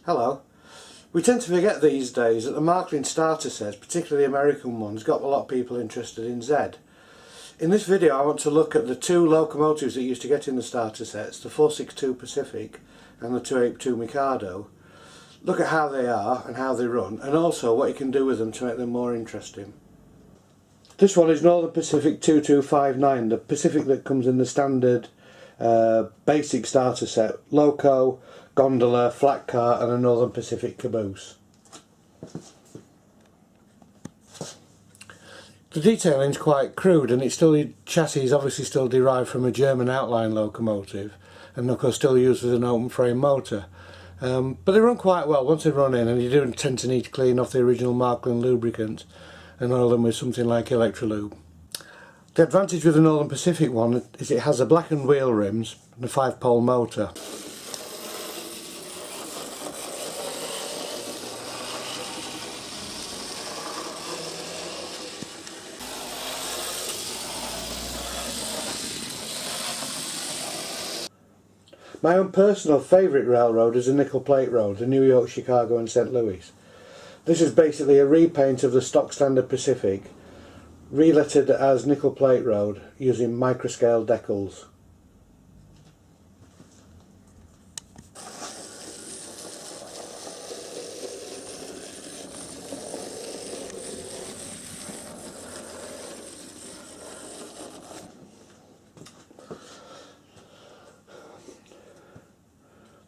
Hello. We tend to forget these days that the Marklin starter sets, particularly the American ones, got a lot of people interested in Z. In this video I want to look at the two locomotives that you used to get in the starter sets, the 462 Pacific and the 282 Mikado. Look at how they are and how they run, and also what you can do with them to make them more interesting. This one is Northern Pacific 2259, the Pacific that comes in the standard basic starter set, loco, gondola, flat car and a Northern Pacific caboose. The detailing is quite crude, and chassis is obviously still derived from a German outline locomotive, and of course still used with an open frame motor. But they run quite well once they run in, and you do tend to need to clean off the original Marklin lubricant and oil them with something like Electrolube. The advantage with the Northern Pacific one is it has a blackened wheel rims and a 5-pole motor. My own personal favourite railroad is the Nickel Plate Road, the New York, Chicago and St. Louis. This is basically a repaint of the stock standard Pacific, relettered as Nickel Plate Road using microscale decals.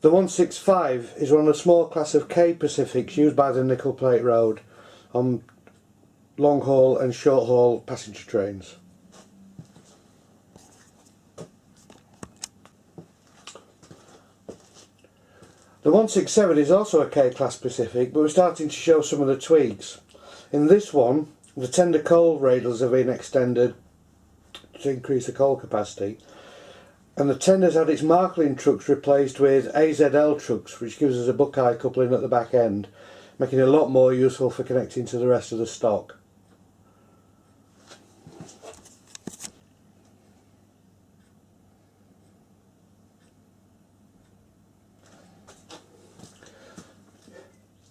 The 165 is one of a small class of K Pacifics used by the Nickel Plate Road on long haul and short haul passenger trains. The 167 is also a K class Pacific, but we're starting to show some of the tweaks. In this one, the tender coal radials have been extended to increase the coal capacity, and the tender's had its Marklin trucks replaced with AZL trucks, which gives us a Buckeye coupling at the back end, making it a lot more useful for connecting to the rest of the stock.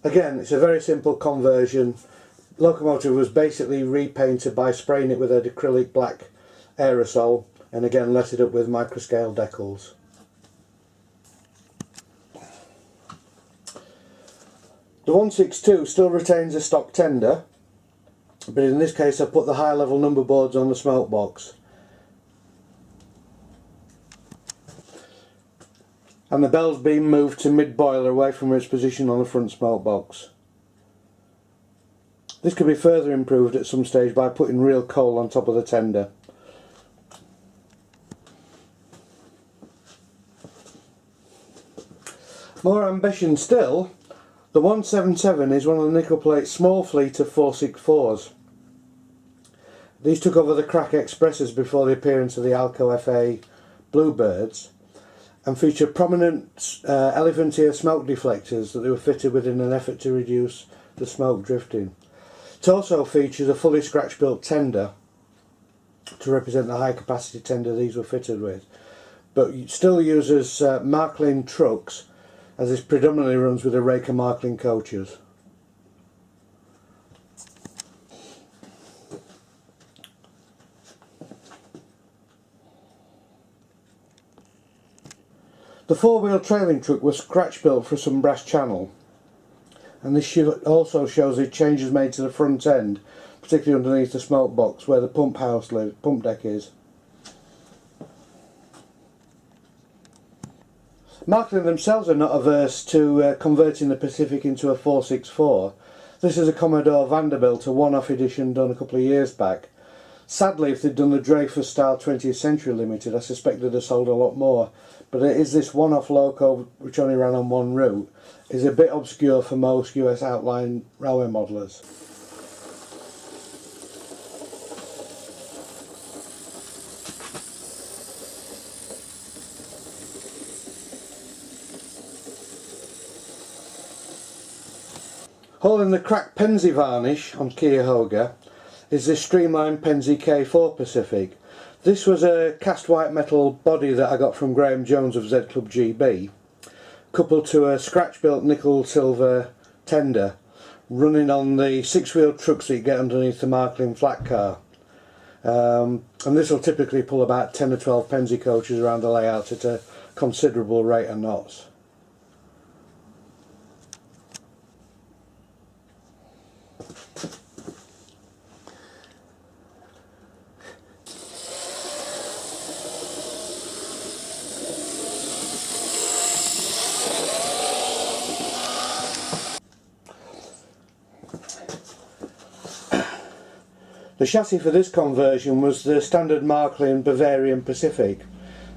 Again, it's a very simple conversion. Locomotive was basically repainted by spraying it with an acrylic black aerosol, and again lettered up with microscale decals. The 162 still retains a stock tender, but in this case I've put the high level number boards on the smoke box. And the bell's been moved to mid-boiler away from its position on the front smoke box. This could be further improved at some stage by putting real coal on top of the tender. More ambition still, the 177 is one of the Nickel Plate's small fleet of 464s. These took over the Crack Expresses before the appearance of the Alco FA Bluebirds, and feature prominent elephant ear smoke deflectors that they were fitted with in an effort to reduce the smoke drifting. It also features a fully scratch built tender to represent the high capacity tender these were fitted with, but it still uses Marklin trucks, as this predominantly runs with a rake of Marklin coaches. The four-wheel trailing truck was scratch built for some brass channel, and this also shows the changes made to the front end, particularly underneath the smoke box where the pump deck is. Marklin themselves are not averse to converting the Pacific into a 464. This is a Commodore Vanderbilt, a one-off edition done a couple of years back. Sadly, if they'd done the Dreyfus style 20th Century Limited, I suspect they'd have sold a lot more. But it is this one-off loco, which only ran on one route, is a bit obscure for most US outline railway modellers. Holding the cracked Penzi varnish on Cuyahoga is this streamlined Penzi K4 Pacific. This was a cast white metal body that I got from Graham Jones of Z Club GB. coupled to a scratch-built nickel-silver tender, running on the 6-wheel trucks that you get underneath the Marklin flat car. And this will typically pull about 10 or 12 Penzi coaches around the layout at a considerable rate of knots. The chassis for this conversion was the standard Marklin Bavarian Pacific,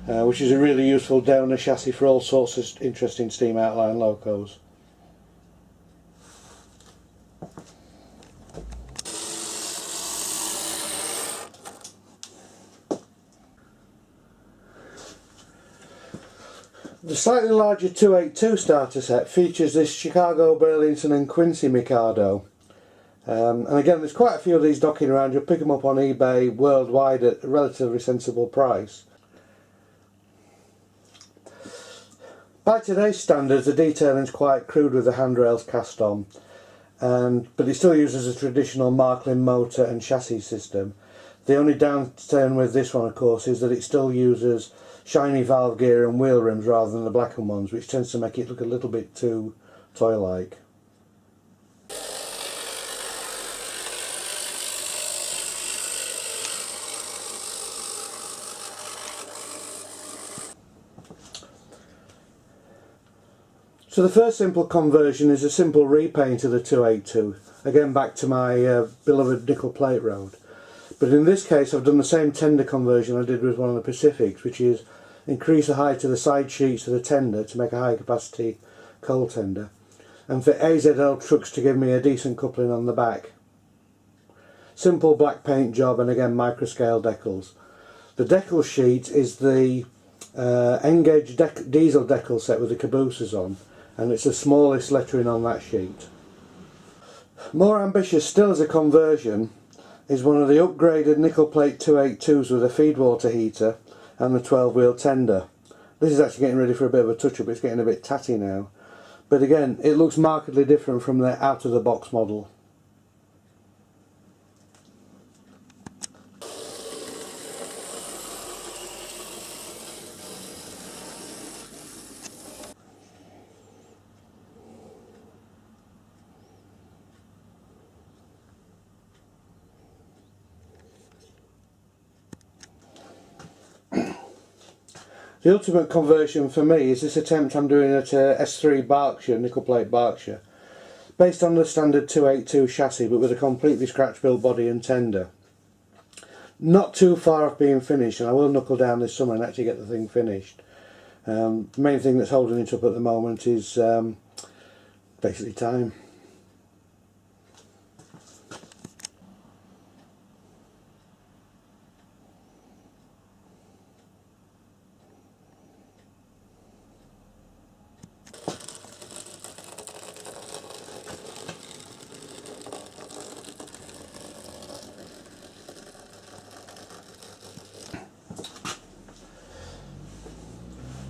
which is a really useful donor chassis for all sorts of interesting steam outline locos. The slightly larger 282 starter set features this Chicago, Burlington and Quincy Mikado. And again, there's quite a few of these docking around. You'll pick them up on eBay worldwide at a relatively sensible price. By today's standards, the detailing is quite crude with the handrails cast on, but it still uses a traditional Marklin motor and chassis system. The only downturn with this one, of course, is that it still uses shiny valve gear and wheel rims rather than the blackened ones, which tends to make it look a little bit too toy-like. So the first simple conversion is a simple repaint of the 282, again back to my beloved nickel plate road. But in this case I've done the same tender conversion I did with one of the Pacifics, which is increase the height of the side sheets of the tender to make a high capacity coal tender, and for AZL trucks to give me a decent coupling on the back. Simple black paint job, and again microscale decals. The decal sheet is the N-gauge diesel decal set with the cabooses on, and it's the smallest lettering on that sheet. More ambitious still as a conversion is one of the upgraded nickel plate 282s with a feedwater heater and the 12-wheel tender. This is actually getting ready for a bit of a touch-up. It's getting a bit tatty now, but again it looks markedly different from the out-of-the-box model. The ultimate conversion for me is this attempt I'm doing at S3 Berkshire, nickel plate Berkshire, based on the standard 282 chassis but with a completely scratch built body and tender. Not too far off being finished, and I will knuckle down this summer and actually get the thing finished. The main thing that's holding it up at the moment is basically time.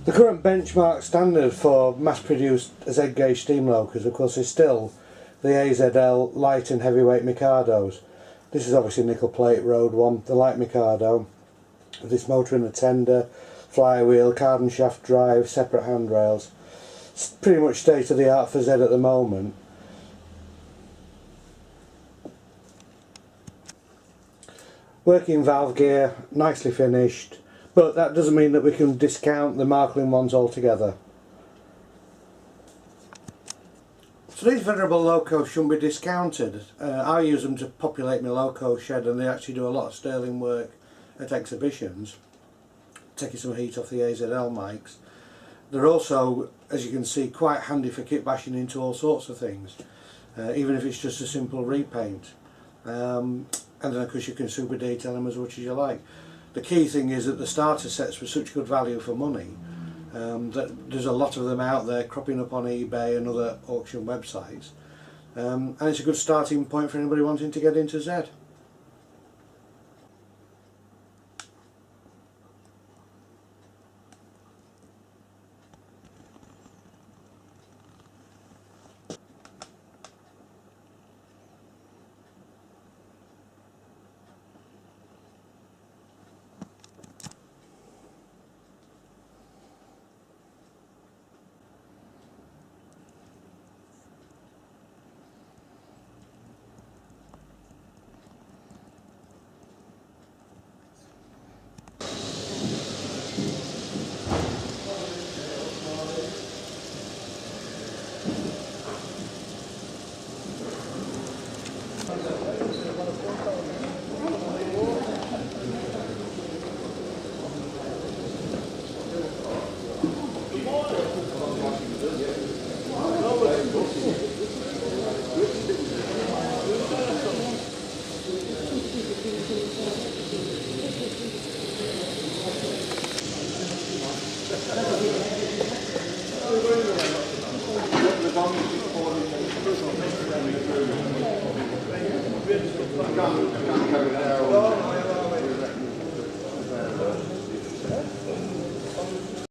The current benchmark standard for mass-produced Z-gauge steam locos, of course, is still the AZL light and heavyweight Mikados. This is obviously nickel plate road one, the light Mikado, with this motor in the tender, flywheel, carbon shaft drive, separate handrails. It's pretty much state of the art for Z at the moment. Working valve gear, nicely finished. But that doesn't mean that we can discount the Marklin ones altogether. So these venerable locos shouldn't be discounted. I use them to populate my loco shed, and they actually do a lot of sterling work at exhibitions, taking some heat off the AZL mics. They're also, as you can see, quite handy for kit bashing into all sorts of things, even if it's just a simple repaint. And then of course you can super detail them as much as you like. The key thing is that the starter sets were such good value for money that there's a lot of them out there cropping up on eBay and other auction websites, and it's a good starting point for anybody wanting to get into Z. I can't carry that.